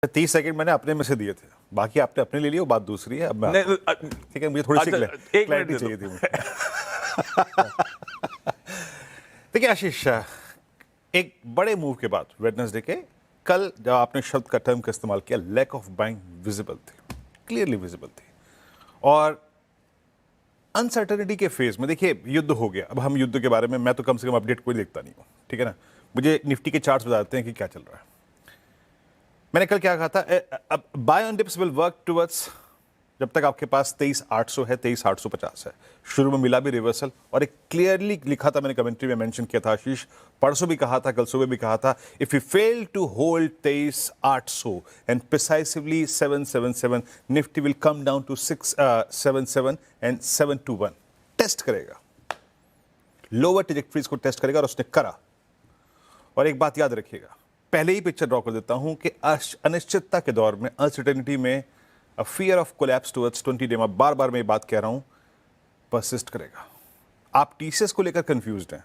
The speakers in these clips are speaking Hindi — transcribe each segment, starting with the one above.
30 सेकंड मैंने अपने में से दिए थे, बाकी आपने अपने ले लिए, वो बात दूसरी है। अब मैं ठीक है, मुझे थोड़ी सी क्लैरिटी चाहिए थी मुझे। देखिए आशीष, एक बड़े मूव के बाद वेडनेसडे के कल जब आपने शब्द का टर्म का इस्तेमाल किया, लैक ऑफ बाइंग विजिबल थी, क्लियरली विजिबल थी। और अनसर्टेनिटी के फेज में देखिए युद्ध हो गया। अब हम युद्ध के बारे में मैं तो कम से कम अपडेट कोई देखता नहीं हूँ, ठीक है ना। मुझे निफ्टी के चार्ट्स बताते हैं कि क्या चल रहा है। मैंने कल क्या कहा था, अब buy on dips will work towards, जब तक आपके पास 23,800 है, 23,850 है। शुरू में मिला भी रिवर्सल, और एक क्लियरली लिखा था मैंने, कमेंट्री में मेंशन किया था आशीष, परसों भी कहा था, कल सुबह भी कहा था, if you fail to hold 23,800 and precisely 777, Nifty will come down to 677 and 721। Test करेगा, लोअर ट्रैजेक्टरीज को टेस्ट करेगा, और उसने करा। और एक बात याद रखिएगा, पहले ही पिक्चर ड्रॉ कर देता हूं कि अनिश्चितता के दौर में, अनसर्टेनिटी में, a fear of collapse towards 20 day, मैं बार बार मैं बात कह रहा हूं, परसिस्ट करेगा। आप टीसीएस को लेकर कंफ्यूज्ड हैं,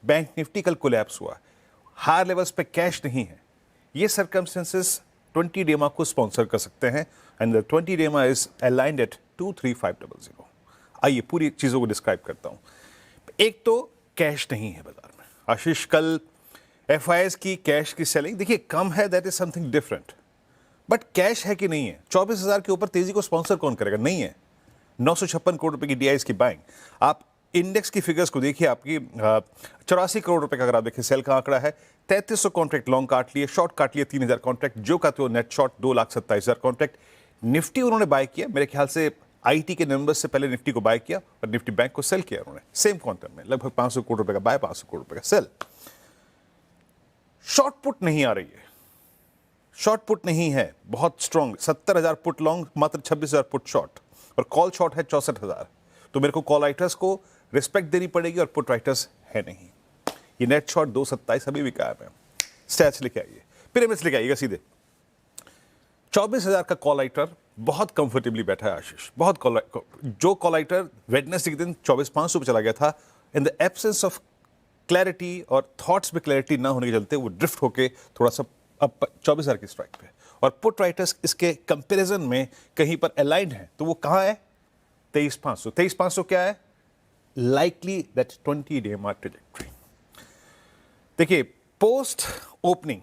बैंक निफ्टी कल कोलैप्स हुआ, हायर लेवल्स पे कैश नहीं है। ये सर्कमस्टेंसेस 20 डेमा को स्पॉन्सर कर सकते हैं, एंड द 20 डेमा इज अलाइंड एट 23500। आइए पूरी चीजों को डिस्क्राइब करता हूं। एक तो कैश नहीं है बाजार में आशीष। कल एफआईएस की कैश की सेलिंग देखिए कम है, that is something different, but cash है कि नहीं है। 24,000 के ऊपर तेजी को स्पॉन्सर कौन करेगा? नहीं है। 956 करोड़ रुपए की डीआईएस की बाइंग। आप इंडेक्स की फिगर्स को देखिए, आपकी 84 करोड़ रुपए का अगर आप देखिए सेल का आंकड़ा है। 3300 कॉन्ट्रैक्ट लॉन्ग काट लिए, शॉर्ट काट लिए 3000 कॉन्ट्रैक्ट, जो का तो नेट शॉर्ट 2,27,000 कॉन्ट्रैक्ट। निफ्टी उन्होंने बाय किया, मेरे ख्याल से आईटी के नंबर से पहले निफ्टी को बाय किया, और निफ्टी बैंक को सेल किया उन्होंने सेम क्वांटम में, लगभग 500 करोड़ रुपए का बाय, 500 करोड़ रुपए का सेल। शॉर्ट पुट नहीं आ रही है, शॉर्ट पुट नहीं है बहुत स्ट्रॉन्ग। 70,000 पुट लॉन्ग, मात्र 26,000 पुट शॉर्ट, और कॉल शॉर्ट है 64,000। तो मेरे को कॉल राइटर्स को रिस्पेक्ट देनी पड़ेगी, और पुट राइटर्स है नहीं। ये नेट शॉर्ट 227 अभी भी कायम है। स्टैट्स लेके आइए, पिरामिड्स लेके आइएगा सीधे। 24,000 का कॉल राइटर बहुत कंफर्टेबली बैठा है आशीष, बहुत जो कॉल राइटर वेडनेसडे के दिन 24,500 पे चला गया था, इन द एब्सेंस ऑफ क्लैरिटी और थॉट्स में क्लैरिटी ना होने के चलते वो ड्रिफ्ट होके थोड़ा सा अब 24,000 की स्ट्राइक पे, और पुट राइटर्स इसके कंपैरिजन में कहीं पर अलाइंड है। तो वो कहां है? 23,500। 23,500 क्या है? Likely that 20 day mark trajectory. देखिए पोस्ट ओपनिंग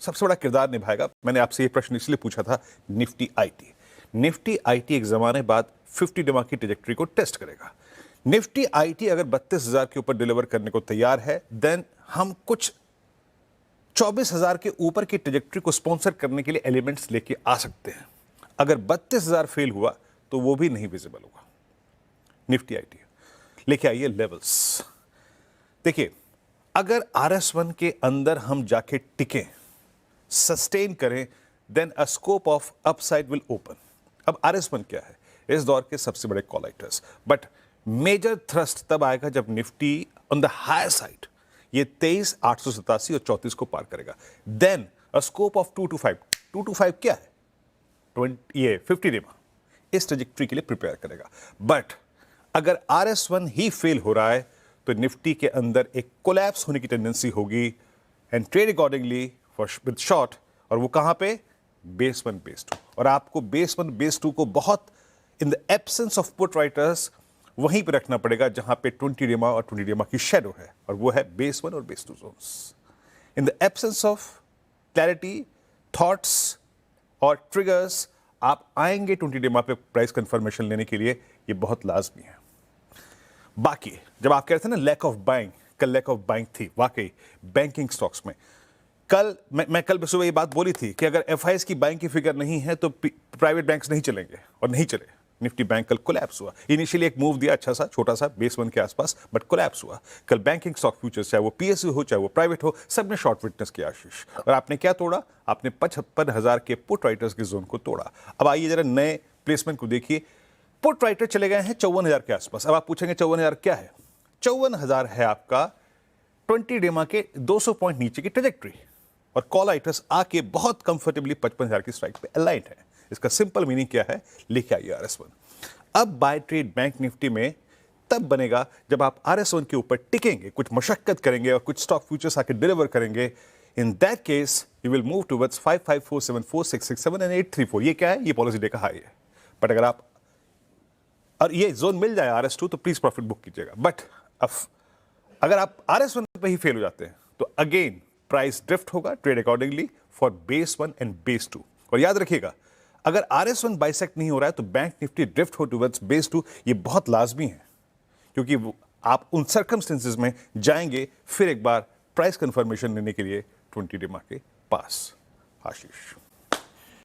सबसे बड़ा किरदार निभाएगा। मैंने आपसे ये प्रश्न इसलिए पूछा था, निफ्टी आईटी। निफ्टी आईटी एक जमाने बाद 50 डे मार्क की ट्रैजेक्टरी को टेस्ट करेगा। निफ्टी आईटी अगर 32,000 के ऊपर डिलीवर करने को तैयार है, देन हम कुछ 24,000 के ऊपर की ट्रैजेक्टरी को स्पॉन्सर करने के लिए एलिमेंट्स लेके आ सकते हैं। अगर 32,000 फेल हुआ तो वो भी नहीं विजिबल होगा। निफ्टी आईटी लेके आइए लेवल्स। देखिए अगर RS1 के अंदर हम जाके टिके, सस्टेन करें, then a scope of upside will open. अब RS1 क्या है? इस दौर के सबसे बड़े call writers, but major thrust तब आएगा जब Nifty on the higher side ये 23,887 और 34 को पार करेगा। Then a scope of 225। 225 क्या है? 50 डेमा इस ट्रैजेक्टरी के लिए प्रिपेयर करेगा। बट अगर RS1 ही फेल हो रहा है तो निफ्टी के अंदर एक कोलैप्स होने की टेंडेंसी होगी, and trade accordingly for with short. और वो कहां पे? Base 1 base 2। और आपको बेस 1 बेस 2 को बहुत इन the absence of put writers वहीं पे रखना पड़ेगा जहां पे 20 डेमा और 20 डेमा की शेडो है, और वो है बेस 1 और base 2 zones. In the absence of clarity, thoughts और ट्रिगर्स, आप आएंगे 20 डेमा पे प्राइस कंफर्मेशन लेने के लिए, ये बहुत लाजमी है। बाकी जब आप कह रहे थे ना लैक ऑफ बाइंग, कल लैक ऑफ बाइंग थी वाकई बैंकिंग स्टॉक्स में। कल मैं कल सुबह ये बात बोली थी कि अगर एफआईएस की बाइंग की फिगर नहीं है तो प्राइवेट बैंक्स नहीं चलेंगे, और नहीं चले। निफ्टी बैंक कल कोलैप्स हुआ। इनिशियली एक मूव दिया अच्छा सा, छोटा सा, बेस 1 के आसपास, बट कोलैप्स हुआ। कल बैंकिंग स्टॉक फ्यूचर्स, चाहे वो पीएसयू हो चाहे वो प्राइवेट हो, सब ने शॉर्ट विटनेस किया आशीष। और आपने क्या तोड़ा? आपने 55,000 के पुट राइटर्स के जोन को तोड़ा। अब आइए जरा नए प्लेसमेंट को देखिए। पुट राइटर चले गए हैं 54,000 के आसपास। अब आप पूछेंगे 54,000 क्या है? 54,000 है आपका 20 डेमा के 200 पॉइंट नीचे की ट्रैजेक्टरी, और कॉल राइटर्स आके बहुत कंफर्टेबली 55,000 की स्ट्राइक पे अलाइंड है। इसका सिंपल मीनिंग क्या है? लेके आइए RS1। अब बाय ट्रेड बैंक निफ्टी में तब बनेगा जब आप RS1 के ऊपर टिकेंगे, कुछ मशक्कत करेंगे और कुछ स्टॉक फ्यूचर्स आके डिलीवर करेंगे। In that case you will move towards 55474667 and 834। ये क्या है? ये पॉलिसी डे का हाई है। बट अगर आप और ये जोन मिल जाए RS2 तो प्लीज प्रॉफिट बुक कीजिएगा। बट अगर आप RS1 पे ही फेल हो जाते हैं तो अगेन प्राइस ड्रिफ्ट होगा, trade accordingly for base 1 and base 2। और याद रखिएगा, अगर RS1 बाइसेक्ट नहीं हो रहा है तो बैंक निफ्टी ड्रिफ्ट हो टुवर्ड्स बेस 2। ये बहुत लाजमी है, क्योंकि आप उन सर्कमस्टेंसेज में जाएंगे फिर एक बार प्राइस कंफर्मेशन लेने के लिए 20 डे के पास। आशीष।